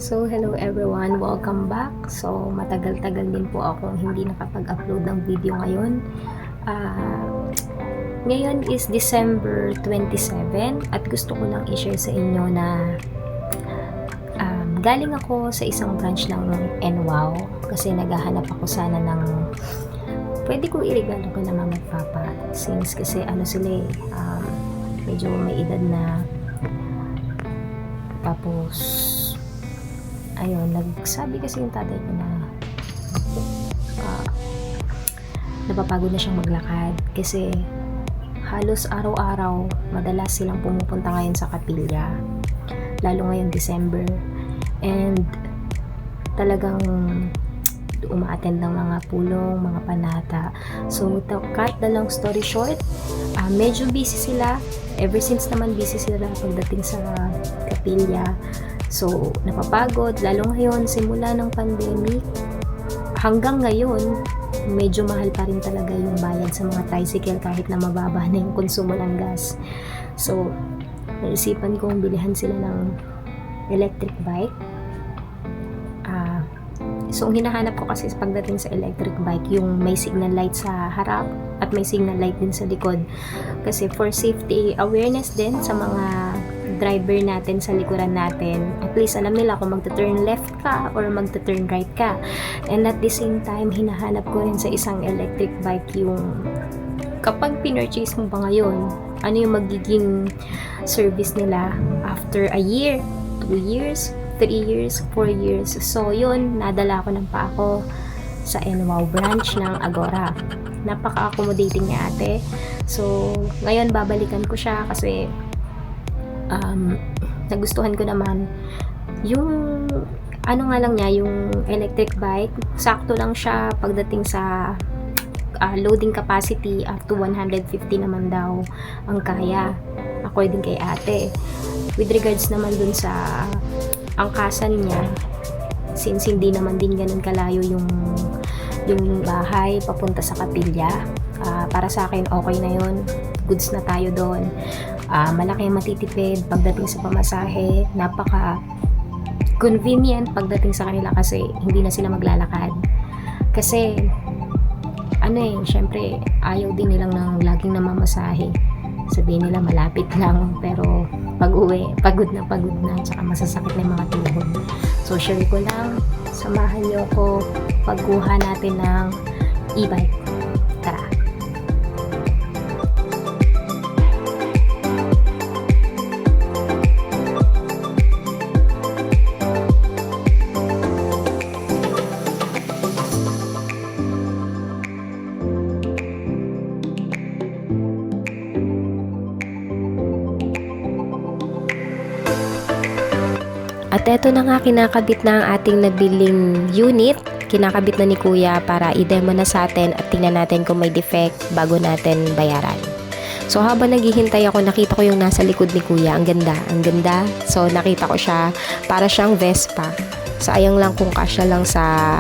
So, hello everyone, welcome back. So, matagal-tagal din po akong hindi nakapag-upload ng video ngayon. Ngayon is December 27 at gusto ko lang i-share sa inyo na galing ako sa isang branch ng NWOW kasi naghahanap ako sana ng pwede kong iregalo ko na mama at papa since kasi sila medyo may edad na, tapos ayun, nagsabi kasi yung tatay ko na napapagod na siyang maglakad kasi halos araw-araw madalas silang pumupunta ngayon sa kapilya, lalo ngayong December, and talagang umaattend ng mga pulong, mga panata. So to cut the long story short, medyo busy sila ever since naman busy sila pagdating sa kapilya. So, napapagod, lalo ngayon, simula ng pandemic, hanggang ngayon, medyo mahal pa rin talaga yung bayad sa mga tricycle kahit na mababa na yung konsumo ng gas. So, naisipan kong bilihan sila ng electric bike. So, ang hinahanap ko kasi pagdating sa electric bike, yung may signal light sa harap at may signal light din sa likod. Kasi for safety awareness din sa mga driver natin sa likuran natin, at least alam nila kung magta-turn left ka or magta-turn right ka. And at the same time, hinahanap ko rin sa isang electric bike yung kapag pinurchase mo ba ngayon, ano yung magiging service nila after a year, 2 years, 3 years, 4 years. So yun, nadala ko ng pa ako sa NWOW branch ng Agora. Napaka-accommodating niya ate. So ngayon babalikan ko siya kasi nagustuhan ko naman yung nga lang niya, yung electric bike, sakto lang siya pagdating sa loading capacity up to 150 naman daw ang kaya according kay ate. With regards naman dun sa angkasan niya, since hindi naman din ganun kalayo yung bahay papunta sa kapilya, para sa akin okay na yun, goods na tayo doon. Malaki ang matitipid pagdating sa pamasahe, napaka convenient pagdating sa kanila kasi hindi na sila maglalakad. Kasi syempre ayaw din nilang ng laging namamasahe. Sabihin nila malapit lang, pero pag uwi, pagod na tsaka masasakit na yung mga tuhod. So share ko lang, samahan niyo ko pagkuha natin ng e-bike. Tara! At eto na nga, kinakabit na ang ating nabiling unit. Kinakabit na ni Kuya para i-demo na sa atin at tingnan natin kung may defect bago natin bayaran. So habang naghihintay ako, nakita ko yung nasa likod ni Kuya. Ang ganda. So nakita ko siya, para siyang Vespa. Sayang lang kung kasya lang sa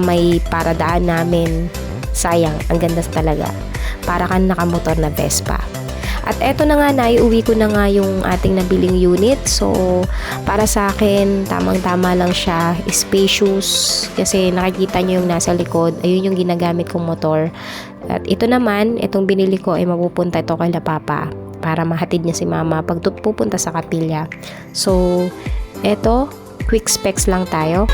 may paradaan namin. Sayang, ang ganda talaga. Para kang nakamotor na Vespa. At eto na nga, naiuwi ko na nga yung ating nabiling unit. So, para sa akin, tamang-tama lang siya. Spacious. Kasi nakikita nyo yung nasa likod. Ayun yung ginagamit kong motor. At ito naman, itong binili ko ay mapupunta ito kay Papa. Para mahatid niya si Mama pag pupunta sa kapilya. So, eto, quick specs lang tayo.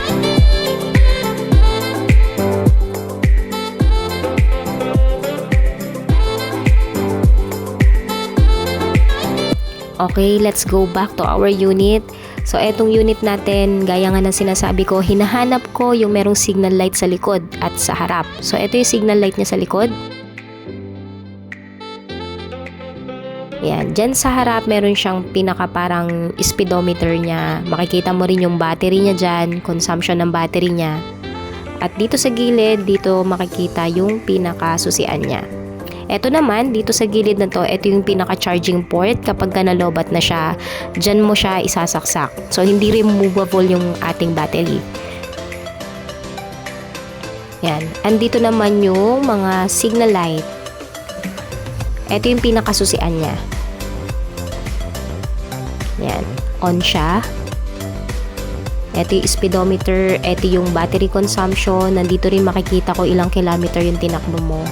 Okay, let's go back to our unit. So, etong unit natin, gaya nga ng sinasabi ko, hinahanap ko yung merong signal light sa likod at sa harap. So, eto yung signal light niya sa likod. Yan, dyan sa harap, meron siyang pinaka parang speedometer niya. Makikita mo rin yung battery niya dyan, consumption ng battery niya. At dito sa gilid, dito makikita yung pinaka susian niya. Ito naman, dito sa gilid na to, ito yung pinaka-charging port. Kapag ka nalobat na siya, dyan mo siya isasaksak. So, hindi removable yung ating battery. Yan. Andito naman yung mga signal light. Ito yung pinakasusian niya. Yan. On siya. Ito yung speedometer, ito yung battery consumption. Nandito rin makikita ko ilang kilometer yung tinakbo mo.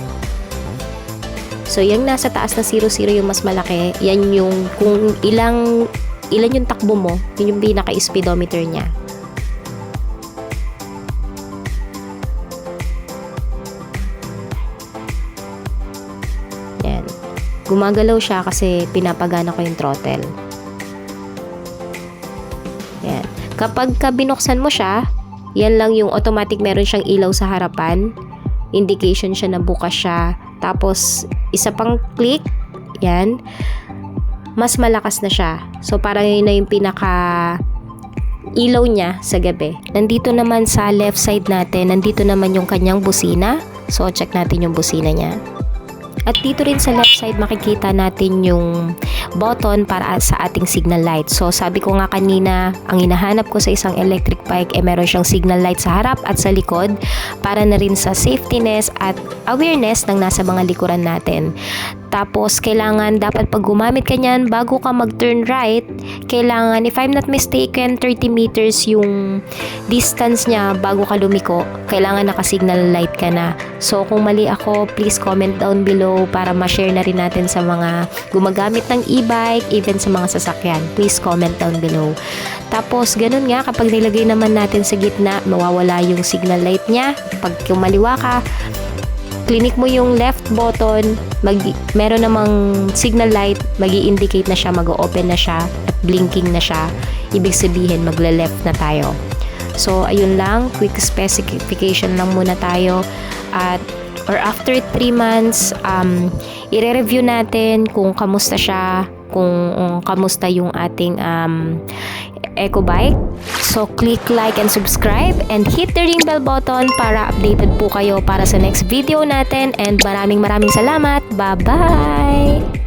So, yung nasa taas na 00 yung mas malaki, yan yung kung ilan yung takbo mo, yun yung pinaka-speedometer niya. Yan. Gumagalaw siya kasi pinapagana ko yung throttle. Yan. Kapag binuksan mo siya, yan lang yung automatic meron siyang ilaw sa harapan. Indication siya na bukas siya. Tapos, isa pang click, yan, mas malakas na siya. So, parang yun na yung pinaka ilaw niya sa gabi. Nandito naman sa left side natin, nandito naman yung kanyang busina. So, check natin yung busina niya. At dito rin sa left side makikita natin yung button para sa ating signal light. So sabi ko nga kanina, ang hinahanap ko sa isang electric bike meron siyang signal light sa harap at sa likod para na rin sa safetyness at awareness ng nasa mga likuran natin. Tapos kailangan dapat pag gumamit ka niyan bago ka mag-turn right, kailangan if I'm not mistaken 30 meters yung distance niya bago ka lumiko. Kailangan naka-signal light ka na. So kung mali ako, please comment down below para ma-share na rin natin sa mga gumagamit ng e-bike, even sa mga sasakyan. Please comment down below. Tapos ganun nga, kapag nilagay naman natin sa gitna, mawawala yung signal light niya. Pag kumaliwa ka, click mo yung left button, meron namang signal light, magi-indicate na siya, mag-open na siya, at blinking na siya. Ibig sabihin, magle-left na tayo. So, ayun lang, quick specification lang muna tayo. At, or after 3 months, i-review natin kung kamusta siya, kung kamusta yung ating EcoBike. So, click like and subscribe and hit the ring bell button para updated po kayo para sa next video natin and maraming salamat. Bye-bye!